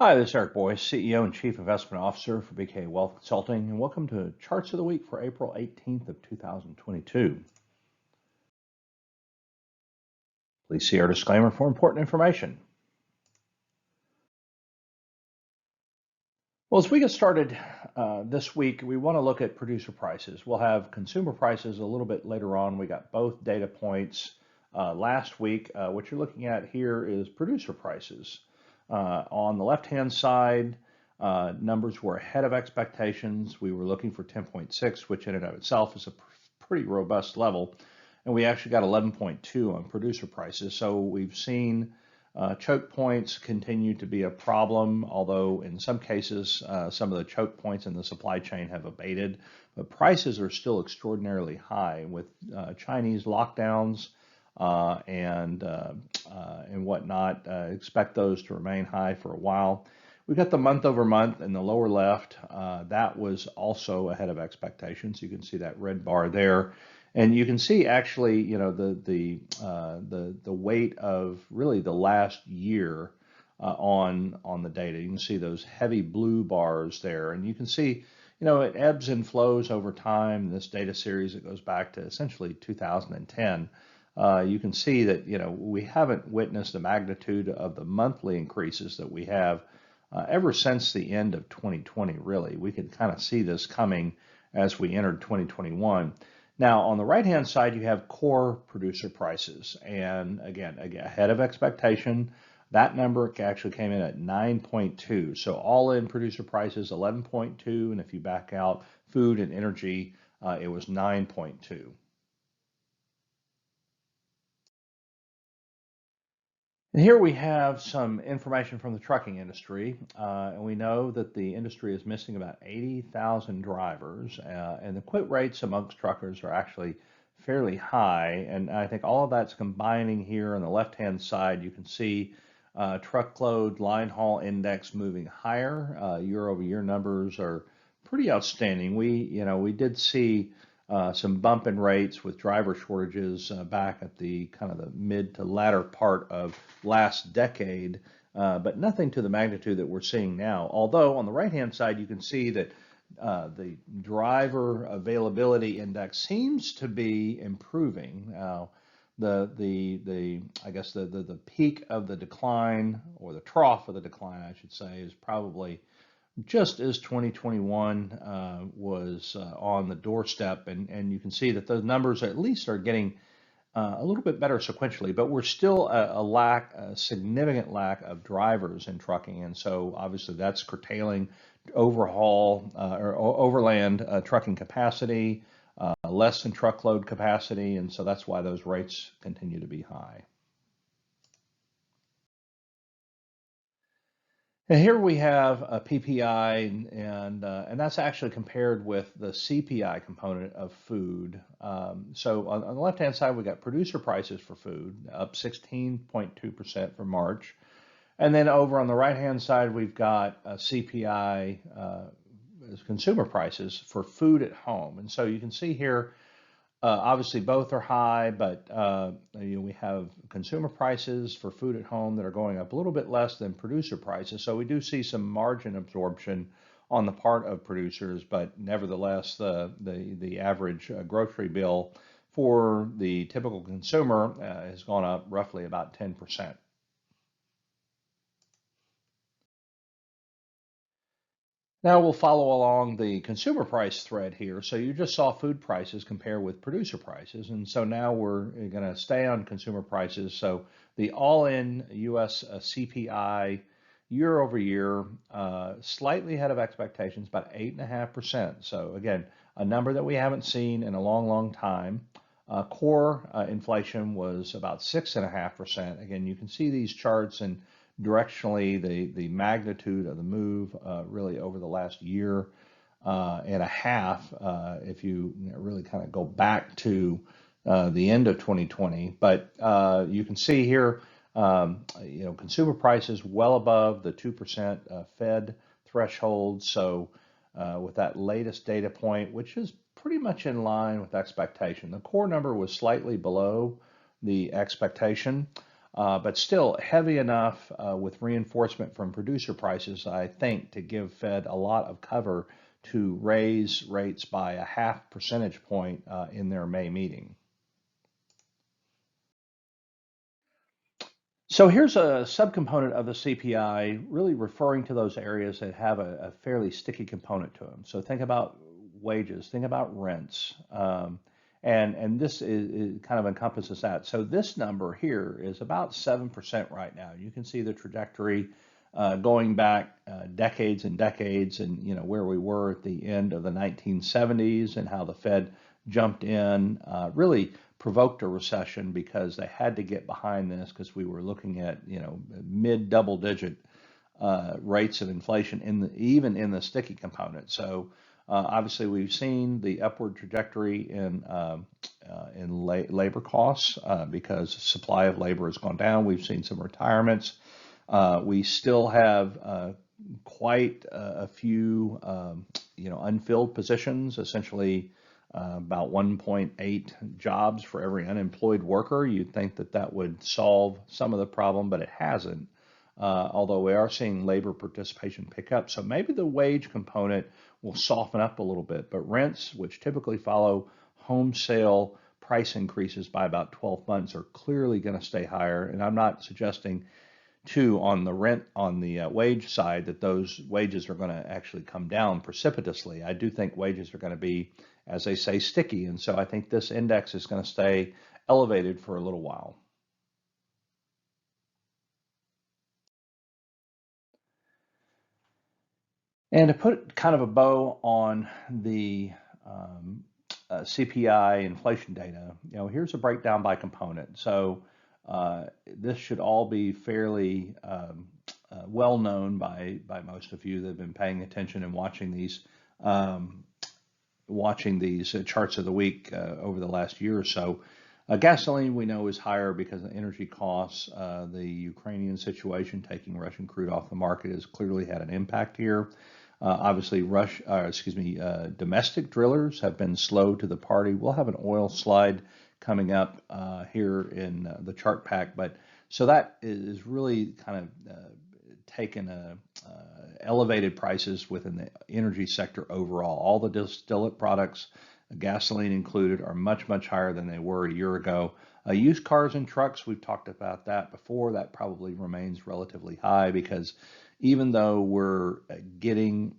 Hi, this is Eric Boyce, CEO and Chief Investment Officer for BKA Wealth Consulting, and welcome to Charts of the Week for April 18th of 2022. Please see our disclaimer for important information. Well, as we get started this week, we want to look at producer prices. We'll have consumer prices a little bit later on. We got both data points last week. What you're looking at here is producer prices. On the left-hand side, numbers were ahead of expectations. We were looking for 10.6, which in and of itself is a pretty robust level. And we actually got 11.2 on producer prices. So we've seen choke points continue to be a problem, although in some cases, some of the choke points in the supply chain have abated. But prices are still extraordinarily high with Chinese lockdowns and whatnot. Expect those to remain high for a while. We've got the month over month in the lower left. That was also ahead of expectations. You can see that red bar there. And you can see actually, you know, the weight of really the last year on the data. You can see those heavy blue bars there, and you can see, you know, it ebbs and flows over time. This data series, it goes back to essentially 2010. You can see that, you know, we haven't witnessed the magnitude of the monthly increases that we have ever since the end of 2020, really. We could kind of see this coming as we entered 2021. Now, on the right-hand side, you have core producer prices. And again, ahead of expectation, that number actually came in at 9.2. So all in producer prices, 11.2. And if you back out food and energy, it was 9.2. And here we have some information from the trucking industry, and we know that the industry is missing about 80,000 drivers, and the quit rates amongst truckers are actually fairly high, and I think all of that's combining here on the left-hand side. You can see truckload line haul index moving higher. Year-over-year numbers are pretty outstanding. We did see some bump in rates with driver shortages back at the kind of the mid to latter part of last decade, but nothing to the magnitude that we're seeing now. Although on the right-hand side, you can see that the driver availability index seems to be improving. Now, I guess the peak of the decline, or the trough of the decline, I should say, is probably just as 2021 was on the doorstep, and you can see that those numbers at least are getting a little bit better sequentially, but we're still a significant lack of drivers in trucking, and so obviously that's curtailing overhaul or overland trucking capacity, less than truckload capacity, and so that's why those rates continue to be high. And here we have a PPI, and that's actually compared with the CPI component of food. So on the left-hand side, we got producer prices for food up 16.2% for March. And then over on the right-hand side, we've got a CPI consumer prices for food at home. And so you can see here, obviously, both are high, but we have consumer prices for food at home that are going up a little bit less than producer prices. So we do see some margin absorption on the part of producers, but nevertheless, the average grocery bill for the typical consumer has gone up roughly about 10%. Now we'll follow along the consumer price thread here. So you just saw food prices compare with producer prices. And so now we're going to stay on consumer prices. So the all-in US CPI year over year, slightly ahead of expectations, about 8.5%. So again, a number that we haven't seen in a long, long time. Core inflation was about 6.5%. Again, you can see these charts, and directionally, the magnitude of the move really over the last year and a half, if you really kind of go back to the end of 2020. But you can see here, consumer prices well above the 2% Fed threshold. So with that latest data point, which is pretty much in line with expectation, the core number was slightly below the expectation. but still heavy enough with reinforcement from producer prices, I think, to give Fed a lot of cover to raise rates by a half percentage point in their May meeting. So here's a subcomponent of the CPI, really referring to those areas that have a fairly sticky component to them. So think about wages, think about rents, and this is kind of encompasses that. So this number here is about 7% right now. You can see the trajectory going back decades and decades, and where we were at the end of the 1970s and how the Fed jumped in, really provoked a recession because they had to get behind this because we were looking at mid double digit rates of inflation even in the sticky component. So obviously we've seen the upward trajectory in labor costs because supply of labor has gone down. We've seen some retirements. We still have quite a few unfilled positions, essentially about 1.8 jobs for every unemployed worker. You'd think that that would solve some of the problem, but it hasn't. Although we are seeing labor participation pick up. So maybe the wage component will soften up a little bit, but rents, which typically follow home sale price increases by about 12 months, are clearly going to stay higher. And I'm not suggesting on the wage side that those wages are going to actually come down precipitously. I do think wages are going to be, as they say, sticky. And so I think this index is going to stay elevated for a little while. And to put kind of a bow on the CPI inflation data, here's a breakdown by component. So this should all be fairly well known by most of you that have been paying attention and watching these charts of the week over the last year or so. Gasoline we know is higher because of energy costs. The Ukrainian situation, taking Russian crude off the market, has clearly had an impact here. Obviously, domestic drillers have been slow to the party. We'll have an oil slide coming up here in the chart pack, but so that is really kind of taken elevated prices within the energy sector overall. All the distillate products, gasoline included, are much higher than they were a year ago. Used cars and trucks, we've talked about that before. That probably remains relatively high because even though we're getting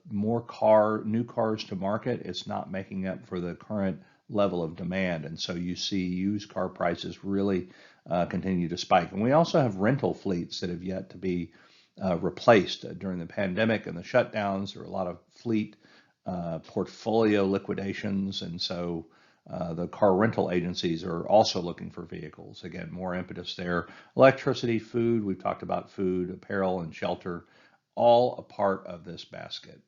more new cars to market, it's not making up for the current level of demand. And so you see used car prices really continue to spike. And we also have rental fleets that have yet to be replaced during the pandemic and the shutdowns. There are a lot of fleet portfolio liquidations. And so the car rental agencies are also looking for vehicles. Again, more impetus there. Electricity, food, we've talked about food, apparel, and shelter, all a part of this basket.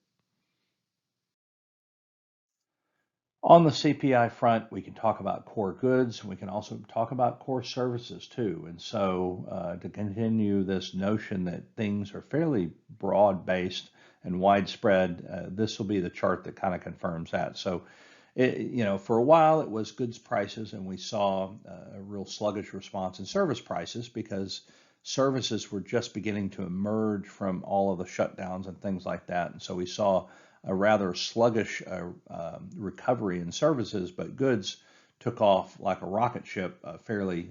On the CPI front, we can talk about core goods. We can also talk about core services too. And so to continue this notion that things are fairly broad-based and widespread, this will be the chart that kind of confirms that. So for a while it was goods prices, and we saw a real sluggish response in service prices because services were just beginning to emerge from all of the shutdowns and things like that. And so we saw a rather sluggish recovery in services, but goods took off like a rocket ship fairly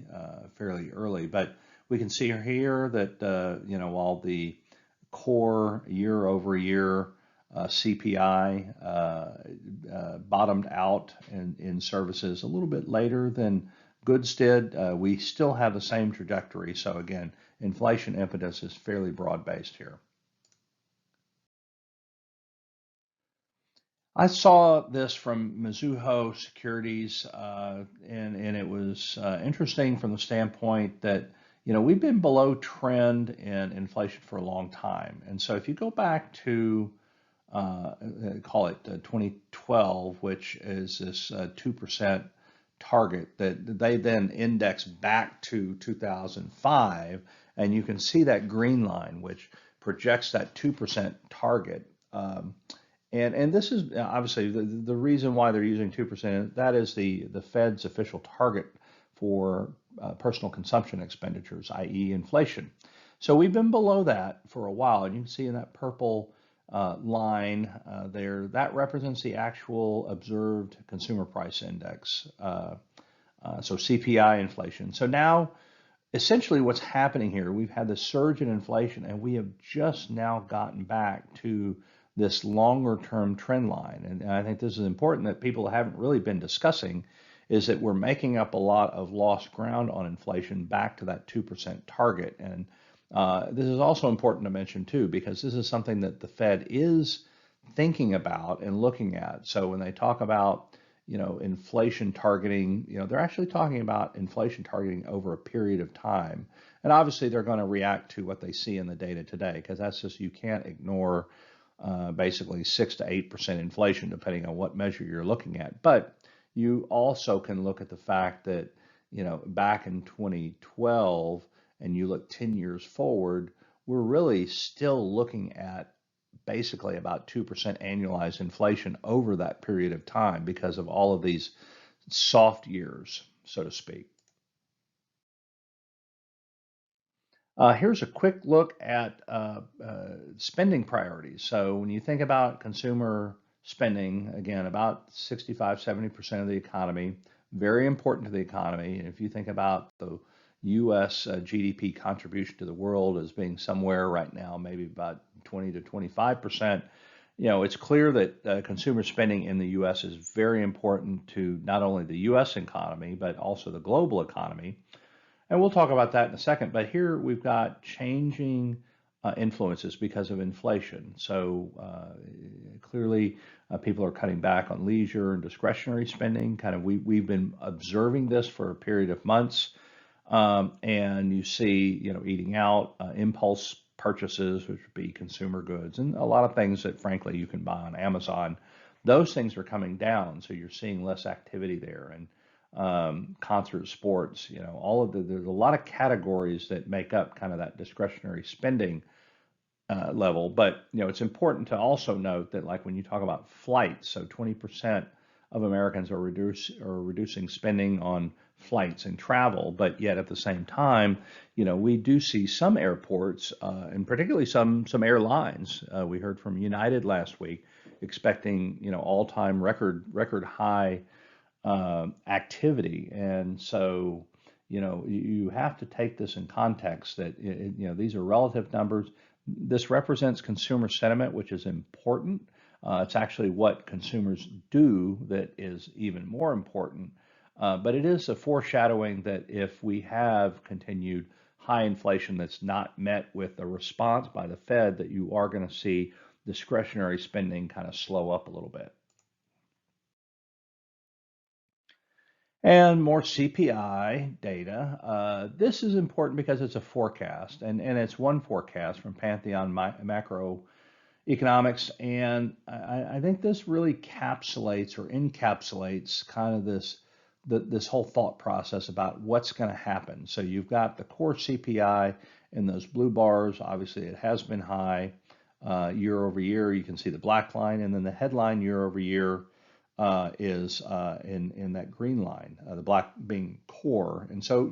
early. But we can see here that while the core year over year CPI bottomed out in services a little bit later than goods did, we still have the same trajectory. So again, inflation impetus is fairly broad-based here. I saw this from Mizuho Securities, and it was interesting from the standpoint that we've been below trend in inflation for a long time. And so if you go back to call it 2012, which is this 2% target that they then index back to 2005, and you can see that green line which projects that 2% target. And this is obviously the reason why they're using 2%. That is the Fed's official target for personal consumption expenditures, i.e. inflation. So we've been below that for a while, and you can see in that purple line there, that represents the actual observed consumer price index, so CPI inflation. So now, essentially what's happening here, we've had this surge in inflation, and we have just now gotten back to this longer term trend line. And I think this is important that people haven't really been discussing, is that we're making up a lot of lost ground on inflation back to that 2% target. And this is also important to mention too, because this is something that the Fed is thinking about and looking at. So when they talk about, inflation targeting, they're actually talking about inflation targeting over a period of time. And obviously they're going to react to what they see in the data today, because that's just, you can't ignore basically 6 to 8% inflation, depending on what measure you're looking at. But you also can look at the fact that, back in 2012, and you look 10 years forward, we're really still looking at basically about 2% annualized inflation over that period of time because of all of these soft years, so to speak. Here's a quick look at spending priorities. So when you think about consumer spending, again, about 65–70% of the economy, very important to the economy. And if you think about the U.S. GDP contribution to the world as being somewhere right now, maybe about 20 to 25%, it's clear that consumer spending in the U.S. is very important to not only the U.S. economy, but also the global economy. And we'll talk about that in a second. But here we've got changing influences because of inflation. So clearly people are cutting back on leisure and discretionary spending. We've been observing this for a period of months. And you see, eating out, impulse purchases, which would be consumer goods, and a lot of things that frankly you can buy on Amazon. Those things are coming down, so you're seeing less activity there. And concert sports, there's a lot of categories that make up kind of that discretionary spending level. But it's important to also note that, like when you talk about flights, so 20% of Americans are reducing spending on flights and travel, but yet at the same time, we do see some airports and particularly some airlines. We heard from United last week expecting all-time record high activity, and so you have to take this in context that these are relative numbers. This represents consumer sentiment, which is important. It's actually what consumers do that is even more important. But it is a foreshadowing that if we have continued high inflation that's not met with a response by the Fed, that you are going to see discretionary spending kind of slow up a little bit. And more CPI data. This is important because it's a forecast, and it's one forecast from Pantheon Macroeconomics. And I think this really encapsulates kind of this whole thought process about what's going to happen. So you've got the core CPI in those blue bars. Obviously, it has been high year over year. You can see the black line, and then the headline year over year is in that green line, the black being core. And so,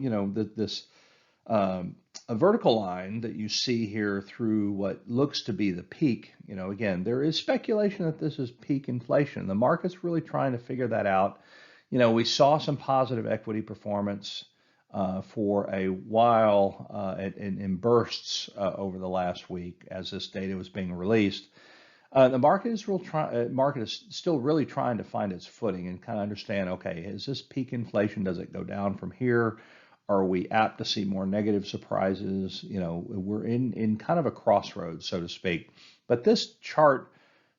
this a vertical line that you see here through what looks to be the peak, again, there is speculation that this is peak inflation. The market's really trying to figure that out. We saw some positive equity performance for a while in bursts over the last week as this data was being released. The market is still really trying to find its footing and kind of understand, okay, is this peak inflation? Does it go down from here? Are we apt to see more negative surprises? We're in kind of a crossroads, so to speak. But this chart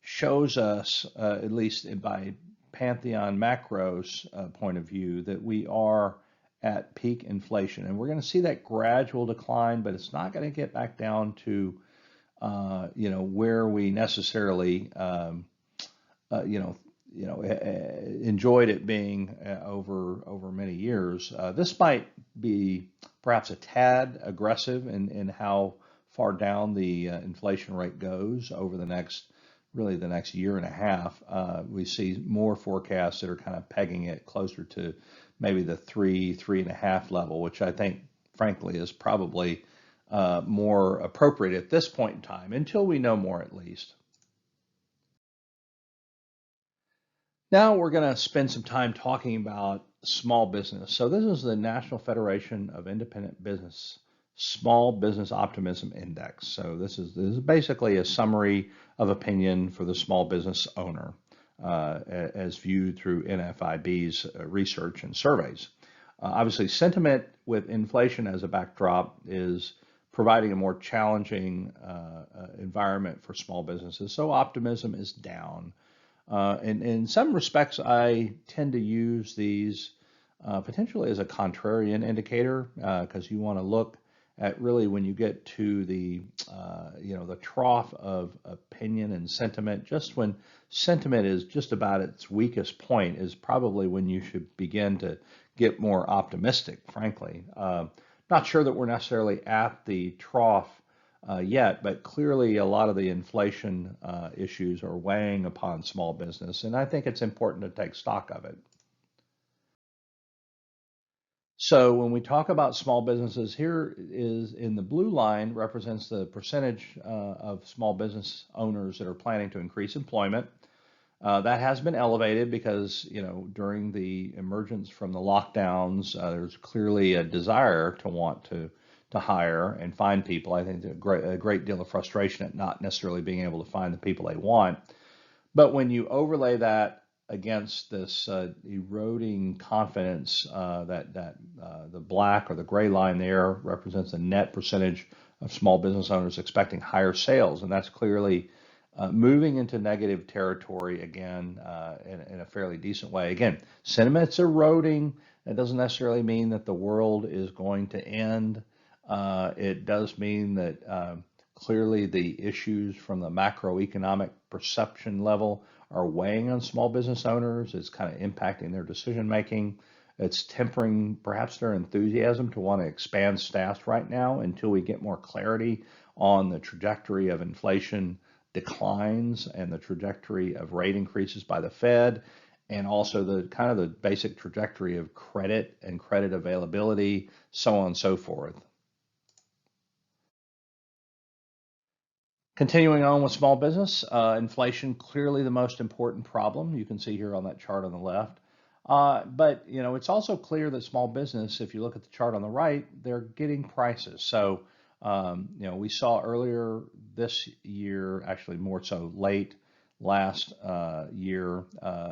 shows us, at least by Pantheon Macro's point of view, that we are at peak inflation, and we're going to see that gradual decline, but it's not going to get back down to where we necessarily enjoyed it being over many years. This might be perhaps a tad aggressive in how far down the inflation rate goes over the next really the next year and a half, we see more forecasts that are kind of pegging it closer to maybe the 3.5 level, which I think, frankly, is probably more appropriate at this point in time, until we know more at least. Now we're going to spend some time talking about small business. So this is the National Federation of Independent Business Small Business Optimism Index. So this is basically a summary of opinion for the small business owner as viewed through NFIB's research and surveys. Obviously, sentiment with inflation as a backdrop is providing a more challenging environment for small businesses. So optimism is down. And in some respects, I tend to use these potentially as a contrarian indicator because you want to look at really when you get to the the trough of opinion and sentiment. Just when sentiment is just about its weakest point is probably when you should begin to get more optimistic. Frankly, not sure that we're necessarily at the trough yet, but clearly a lot of the inflation issues are weighing upon small business, and I think it's important to take stock of it. So when we talk about small businesses, here is in the blue line represents the percentage of small business owners that are planning to increase employment. That has been elevated because, during the emergence from the lockdowns, there's clearly a desire to want to hire and find people. I think there's a great deal of frustration at not necessarily being able to find the people they want. But when you overlay that against this eroding confidence, that the black or the gray line there represents the net percentage of small business owners expecting higher sales, and that's clearly moving into negative territory again in a fairly decent way. Again, sentiment's eroding. That doesn't necessarily mean that the world is going to end. It does mean that clearly the issues from the macroeconomic perception level are weighing on small business owners. It's kind of impacting their decision making. It's tempering perhaps their enthusiasm to want to expand staffs right now until we get more clarity on the trajectory of inflation declines and the trajectory of rate increases by the Fed, and also the kind of the basic trajectory of credit and credit availability, so on and so forth. Continuing on with small business, inflation clearly the most important problem. You can see here on that chart on the left. But it's also clear that small business, if you look at the chart on the right, they're getting prices. So we saw earlier this year, actually more so late last year,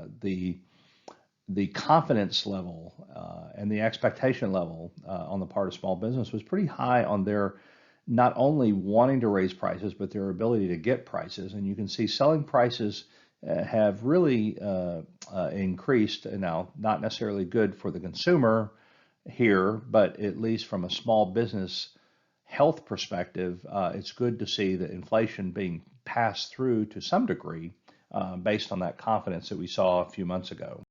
the confidence level and the expectation level on the part of small business was pretty high on their not only wanting to raise prices, but their ability to get prices. And you can see selling prices have really increased. Now, not necessarily good for the consumer here, but at least from a small business health perspective, it's good to see the inflation being passed through to some degree based on that confidence that we saw a few months ago.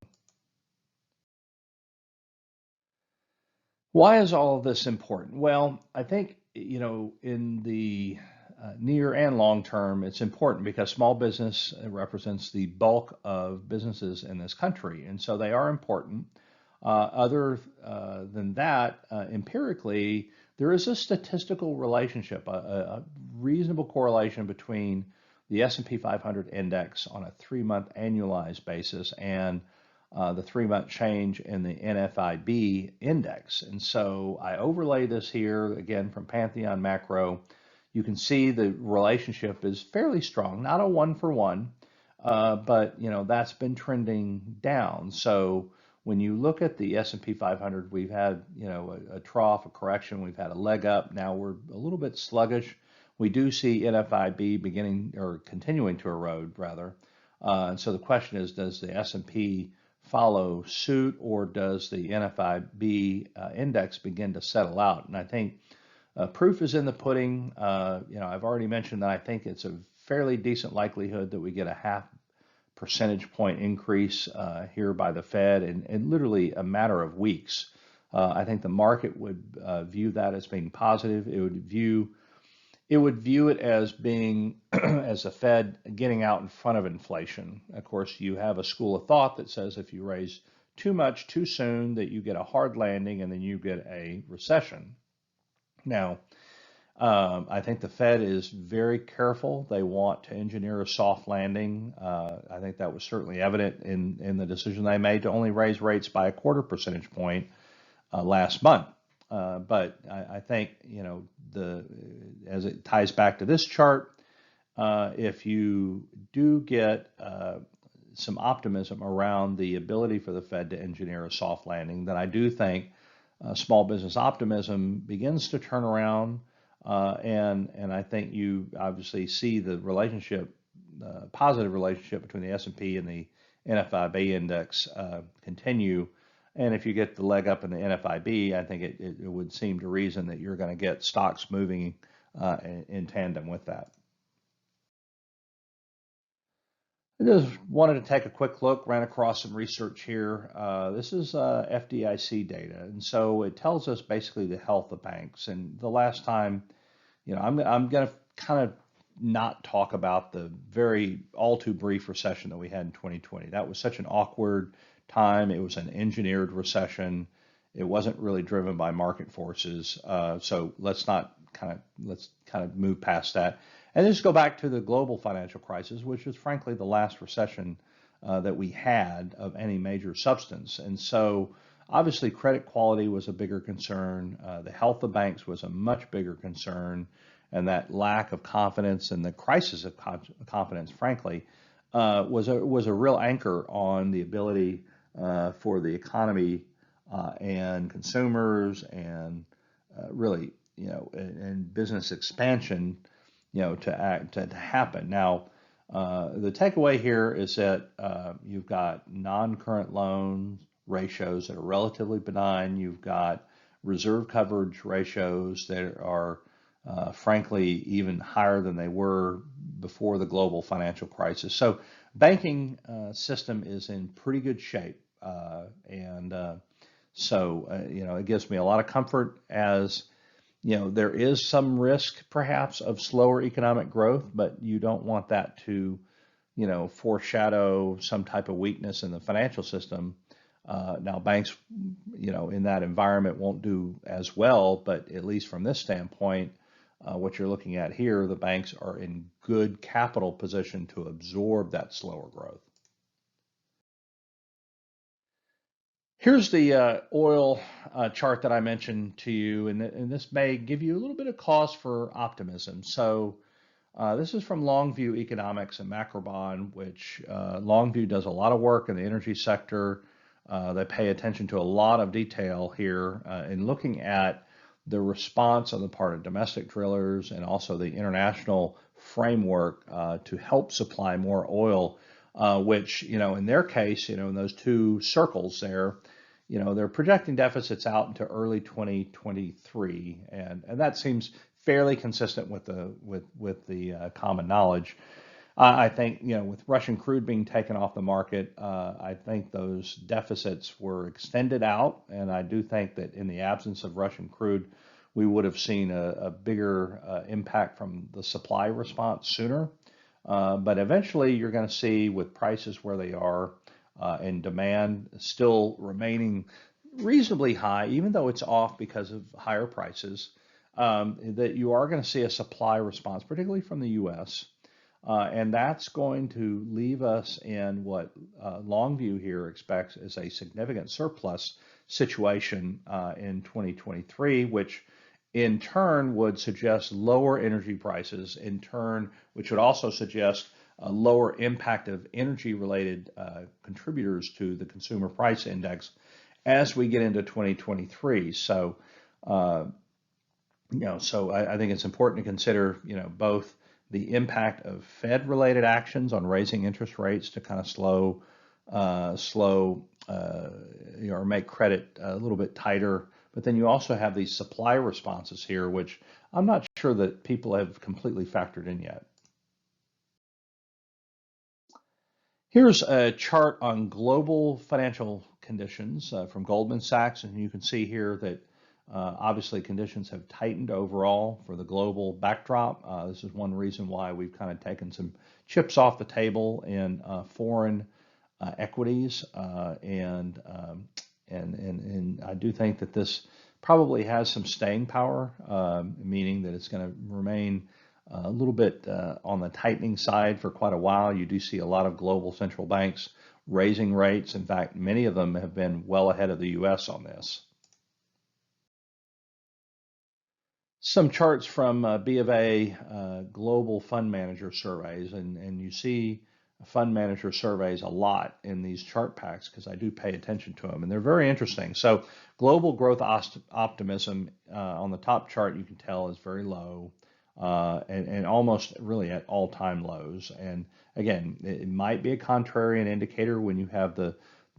Why is all of this important? Well, I think, in the near and long term, it's important because small business represents the bulk of businesses in this country, and so they are important. Other than that, empirically, there is a statistical relationship, a reasonable correlation between the S&P 500 index on a 3-month annualized basis and the 3-month change in the NFIB index. And so I overlay this here again from Pantheon Macro. You can see the relationship is fairly strong, not a 1-for-1, but that's been trending down. So when you look at the S&P 500, we've had a trough, a correction, we've had a leg up. Now we're a little bit sluggish. We do see NFIB beginning or continuing to erode rather. And so the question is, does the S&P follow suit, or does the NFIB index begin to settle out? And I think proof is in the pudding. I've already mentioned that I think it's a fairly decent likelihood that we get a 0.5 percentage point increase here by the Fed in literally a matter of weeks. I think the market would view that as being positive. It would view it would view it as being as the Fed getting out in front of inflation. Of course, you have a school of thought that says if you raise too much too soon, that you get a hard landing and then you get a recession. Now, I think the Fed is very careful. They want to engineer a soft landing. I think that was certainly evident in the decision they made to only raise rates by a quarter percentage point last month. But I think, as it ties back to this chart, if you do get some optimism around the ability for the Fed to engineer a soft landing, then I do think small business optimism begins to turn around. And I think you obviously see the relationship, positive relationship between the S&P and the NFIB index continue. And if you get the leg up in the NFIB, I think it would seem to reason that you're going to get stocks moving in tandem with that. I just wanted to take a quick look, ran across some research here. This is FDIC data, and so it tells us basically the health of banks. And the last time, I'm going to kind of not talk about the very all too brief recession that we had in 2020. That was such an awkward time. It was an engineered recession. It wasn't really driven by market forces. So let's kind of move past that. And just go back to the global financial crisis, which was frankly the last recession that we had of any major substance. And so obviously credit quality was a bigger concern. The health of banks was a much bigger concern. And that lack of confidence and the crisis of confidence, frankly, was a real anchor on the ability for the economy and consumers and really, and business expansion to happen. Now, the takeaway here is that you've got non-current loan ratios that are relatively benign. You've got reserve coverage ratios that are, frankly, even higher than they were before the global financial crisis. So, banking system is in pretty good shape, so it gives me a lot of comfort as there is some risk perhaps of slower economic growth, but you don't want that to, foreshadow some type of weakness in the financial system. Now banks, in that environment won't do as well, but at least from this standpoint, what you're looking at here, the banks are in good capital position to absorb that slower growth. Here's the oil chart that I mentioned to you, and this may give you a little bit of cause for optimism. So this is from Longview Economics and Macrobond, which Longview does a lot of work in the energy sector. They pay attention to a lot of detail here in looking at the response on the part of domestic drillers and also the international framework to help supply more oil. Which, in their case, in those two circles there, they're projecting deficits out into early 2023, and that seems fairly consistent with the common knowledge. I think, with Russian crude being taken off the market, I think those deficits were extended out, and I do think that in the absence of Russian crude, we would have seen a bigger impact from the supply response sooner. But eventually you're going to see with prices where they are and demand still remaining reasonably high, even though it's off because of higher prices, that you are going to see a supply response, particularly from the U.S. And that's going to leave us in what Longview here expects is a significant surplus situation in 2023, which in turn would suggest lower energy prices, in turn, which would also suggest a lower impact of energy-related contributors to the consumer price index as we get into 2023. So, so I think it's important to consider, both the impact of Fed-related actions on raising interest rates to kind of slow, or make credit a little bit tighter. But then you also have these supply responses here, which I'm not sure that people have completely factored in yet. Here's a chart on global financial conditions from Goldman Sachs, and you can see here that Obviously, conditions have tightened overall for the global backdrop. This is one reason why we've kind of taken some chips off the table in foreign equities, and I do think that this probably has some staying power, meaning that it's going to remain a little bit on the tightening side for quite a while. You do see a lot of global central banks raising rates. In fact, many of them have been well ahead of the U.S. on this. Some charts from B of A global fund manager surveys, and you see fund manager surveys a lot in these chart packs because I do pay attention to them, and they're very interesting. So global growth optimism on the top chart, you can tell, is very low, and almost really at all-time lows. And again, it might be a contrarian indicator when you have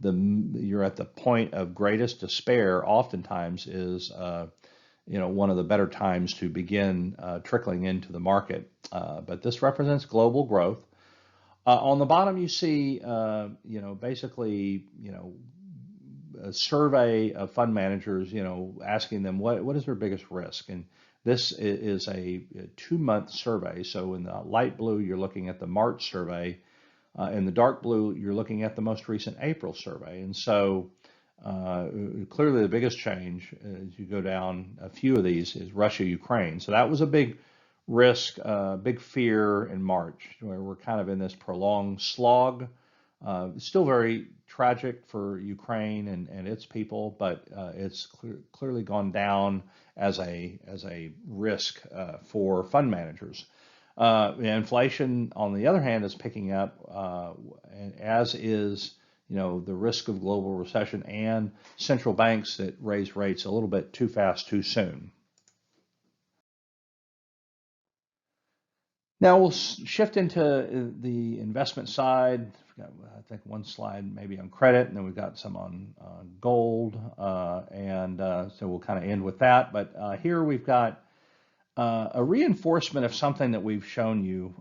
you're at the point of greatest despair. Oftentimes is one of the better times to begin trickling into the market. But this represents global growth. On the bottom, you see, basically, a survey of fund managers, asking them what is their biggest risk. And this is a 2-month survey. So in the light blue, you're looking at the March survey. In the dark blue, you're looking at the most recent April survey. And so clearly the biggest change as you go down a few of these is Russia, Ukraine. So that was a big risk, big fear in March, where we're kind of in this prolonged slog. Still very tragic for Ukraine and its people, but it's clearly gone down as a risk for fund managers. Inflation, on the other hand, is picking up, and as is the risk of global recession and central banks that raise rates a little bit too fast, too soon. Now we'll shift into the investment side. We've got, I think, one slide maybe on credit, and then we've got some on gold, and so we'll kind of end with that. But here we've got a reinforcement of something that we've shown you,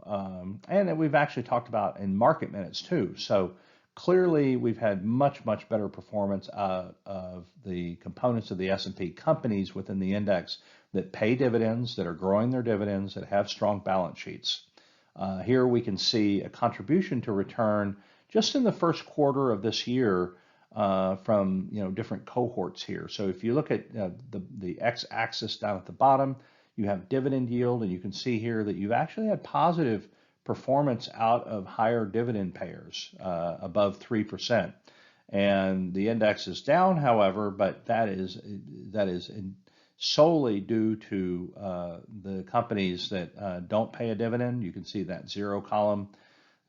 and that we've actually talked about in market minutes too. So clearly, we've had much better performance of the components of the S&P companies within the index that pay dividends, that are growing their dividends, that have strong balance sheets. Here we can see a contribution to return just in the first quarter of this year from different cohorts here. So if you look at the x-axis down at the bottom, you have dividend yield, and you can see here that you've actually had positive performance out of higher dividend payers, above 3%. And the index is down, however, but that is solely due to the companies that don't pay a dividend. You can see that zero column,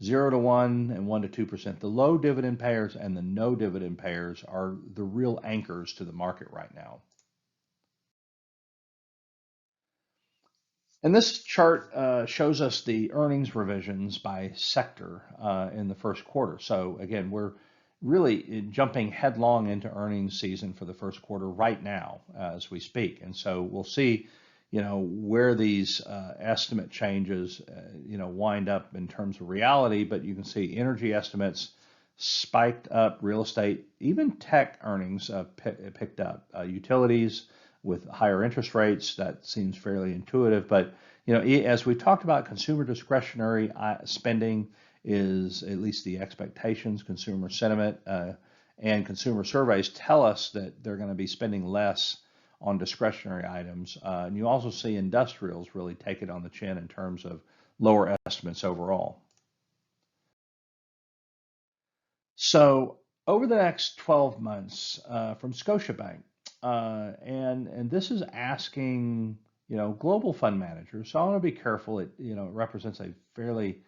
0 to 1 and 1 to 2%. The low dividend payers and the no dividend payers are the real anchors to the market right now. And this chart shows us the earnings revisions by sector in the first quarter. So again, we're really jumping headlong into earnings season for the first quarter right now as we speak. And so we'll see, where these estimate changes, wind up in terms of reality. But you can see energy estimates spiked up, real estate, even tech earnings picked up, utilities with higher interest rates. That seems fairly intuitive, but as we talked about, consumer discretionary spending is at least the expectations. Consumer sentiment and consumer surveys tell us that they're going to be spending less on discretionary items. And you also see industrials really take it on the chin in terms of lower estimates overall. So over the next 12 months from Scotiabank, and this is asking global fund managers. So I want to be careful. It represents a fairly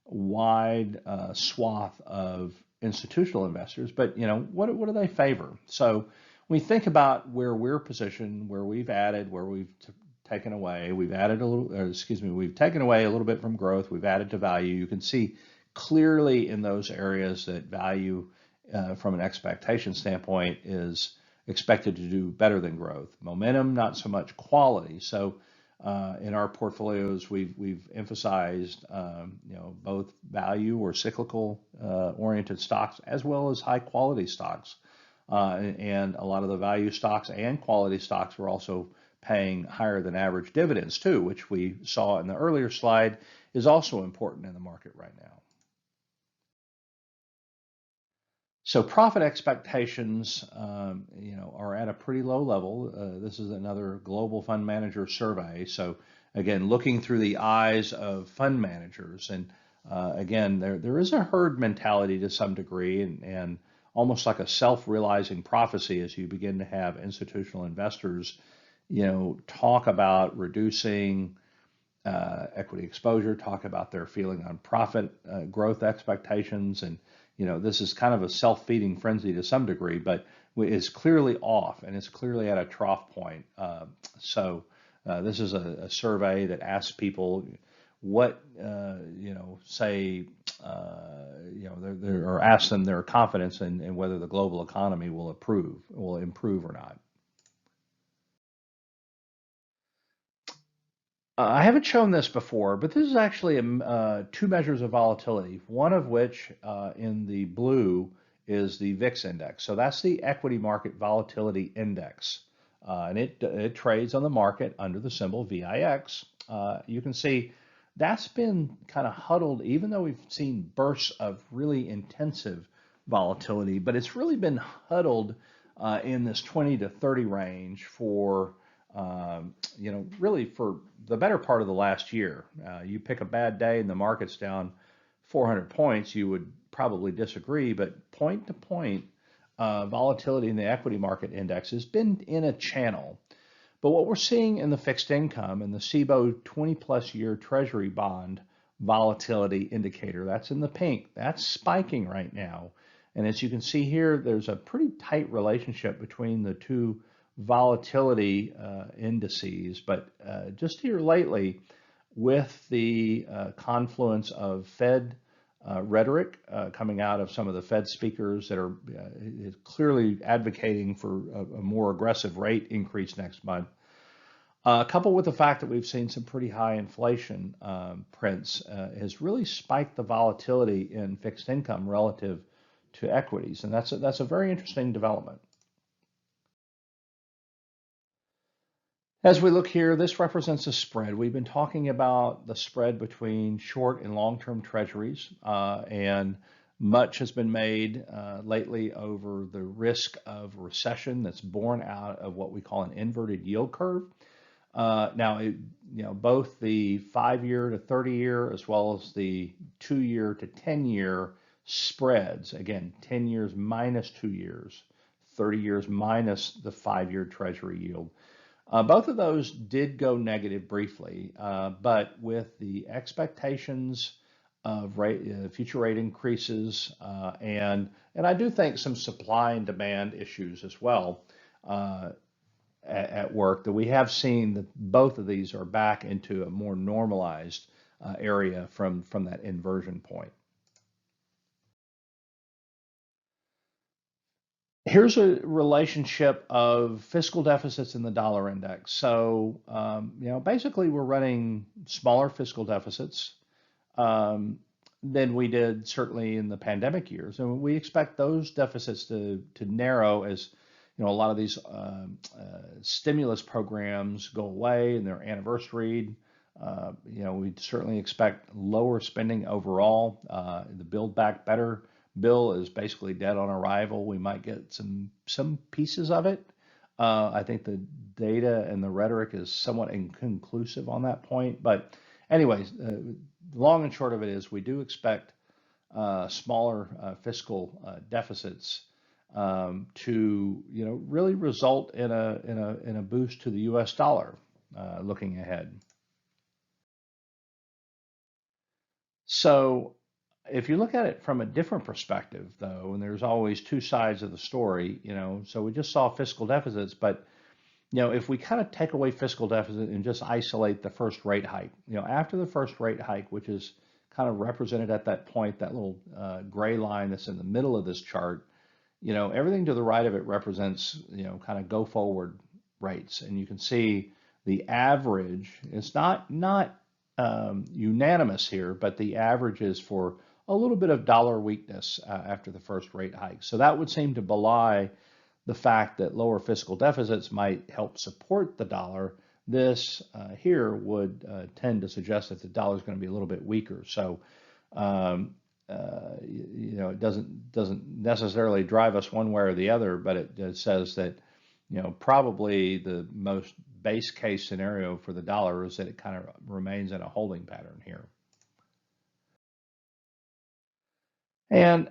wide swath of institutional investors, but what do they favor? So when we think about where we're positioned, where we've added, where we've taken away, we've added a little, we've taken away a little bit from growth, we've added to value. You can see clearly in those areas that value from an expectation standpoint is expected to do better than growth. Momentum, not so much quality. So in our portfolios, we've emphasized both value or cyclical oriented stocks as well as high quality stocks. and a lot of the value stocks and quality stocks were also paying higher than average dividends too, which we saw in the earlier slide is also important in the market right now. So profit expectations, are at a pretty low level. This is another global fund manager survey. So again, looking through the eyes of fund managers, and again, there is a herd mentality to some degree, and almost like a self-realizing prophecy as you begin to have institutional investors, talk about reducing equity exposure, talk about their feeling on profit growth expectations, and this is kind of a self-feeding frenzy to some degree, but it's clearly off and it's clearly at a trough point. So this is a survey that asks people what, say, or ask them their confidence in whether the global economy will improve or not. I haven't shown this before, but this is actually two measures of volatility, one of which in the blue is the VIX index. So that's the equity market volatility index. And it trades on the market under the symbol VIX. You can see that's been kind of huddled, even though we've seen bursts of really intensive volatility, but it's really been huddled in this 20 to 30 range for really for the better part of the last year. You pick a bad day and the market's down 400 points, you would probably disagree, but point to point, volatility in the equity market index has been in a channel. But what we're seeing in the fixed income and the CBOE 20+ year Treasury bond volatility indicator, that's in the pink, that's spiking right now. And as you can see here, there's a pretty tight relationship between the two volatility indices, but just here lately, with the confluence of Fed rhetoric coming out of some of the Fed speakers that are clearly advocating for a more aggressive rate increase next month, coupled with the fact that we've seen some pretty high inflation prints, has really spiked the volatility in fixed income relative to equities, and that's a very interesting development. As we look here, this represents a spread. We've been talking about the spread between short and long-term treasuries, and much has been made lately over the risk of recession that's born out of what we call an inverted yield curve. Now, both the 5-year to 30-year as well as the 2-year to 10-year spreads, again, 10 years minus 2 years, 30 years minus the 5-year treasury yield. Both of those did go negative briefly, but with the expectations of future rate increases and I do think some supply and demand issues as well at work, that we have seen that both of these are back into a more normalized area from that inversion point. Here's a relationship of fiscal deficits in the dollar index. So, basically we're running smaller fiscal deficits than we did certainly in the pandemic years. And we expect those deficits to narrow as, a lot of these stimulus programs go away and they're anniversaried. We certainly expect lower spending overall. The Build Back Better bill is basically dead on arrival. We might get some pieces of it. I think the data and the rhetoric is somewhat inconclusive on that point. But anyways, long and short of it is we do expect smaller fiscal deficits to really result in a boost to the U.S. dollar looking ahead. So if you look at it from a different perspective, though, and there's always two sides of the story, so we just saw fiscal deficits, but if we kind of take away fiscal deficit and just isolate the first rate hike, after the first rate hike, which is kind of represented at that point, that little gray line that's in the middle of this chart, everything to the right of it represents, kind of go forward rates, and you can see the average. It's not unanimous here, but the average is for a little bit of dollar weakness after the first rate hike. So that would seem to belie the fact that lower fiscal deficits might help support the dollar, this here would tend to suggest that the dollar is going to be a little bit weaker. So, it doesn't necessarily drive us one way or the other, but it says that, probably the most base case scenario for the dollar is that it kind of remains in a holding pattern here. And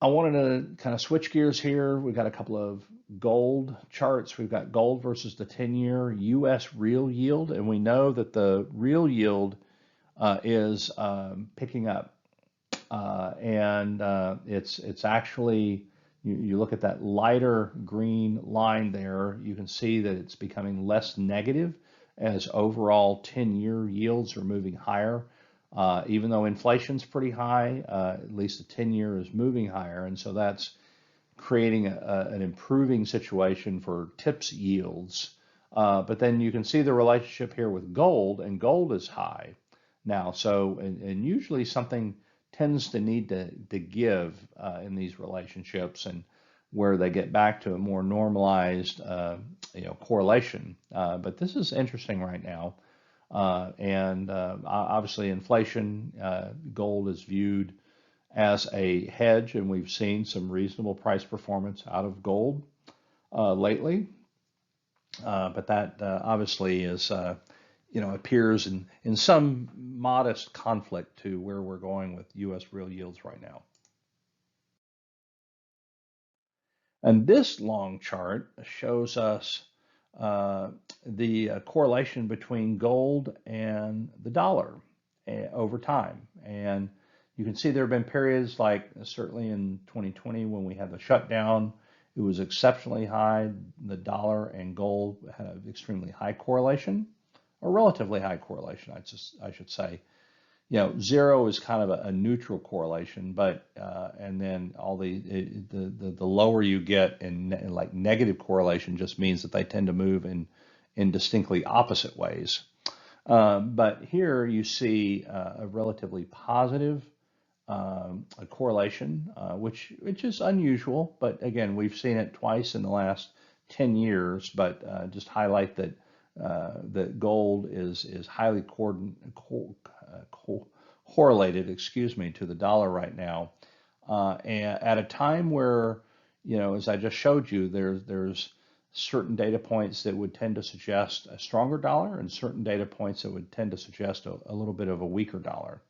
I wanted to kind of switch gears here. We've got a couple of gold charts. We've got gold versus the 10-year U.S. real yield, and we know that the real yield is picking up, and it's actually, you look at that lighter green line there, you can see that it's becoming less negative as overall 10-year yields are moving higher. Even though inflation's pretty high, at least the 10-year is moving higher, and so that's creating an improving situation for TIPS yields. But then you can see the relationship here with gold, and gold is high now. So, and usually something tends to need to give in these relationships, and where they get back to a more normalized, correlation. But this is interesting right now. And obviously inflation, gold is viewed as a hedge, and we've seen some reasonable price performance out of gold lately. But that obviously is, appears in some modest conflict to where we're going with U.S. real yields right now. And this long chart shows us the correlation between gold and the dollar over time. And you can see there have been periods like certainly in 2020 when we had the shutdown, it was exceptionally high. The dollar and gold had an extremely high correlation, or relatively high correlation, I should say. Zero is kind of a neutral correlation, but and then all the lower you get in like negative correlation just means that they tend to move in distinctly opposite ways. But here you see a relatively positive correlation, which is unusual. But again, we've seen it twice in the last 10 years. But just highlight that that gold is highly correlated, to the dollar right now, and at a time where, as I just showed you, there's certain data points that would tend to suggest a stronger dollar, and certain data points that would tend to suggest a little bit of a weaker dollar.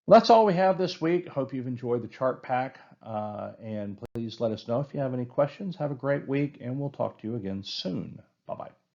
Well, that's all we have this week. Hope you've enjoyed the chart pack, and please let us know if you have any questions. Have a great week, and we'll talk to you again soon. Bye-bye.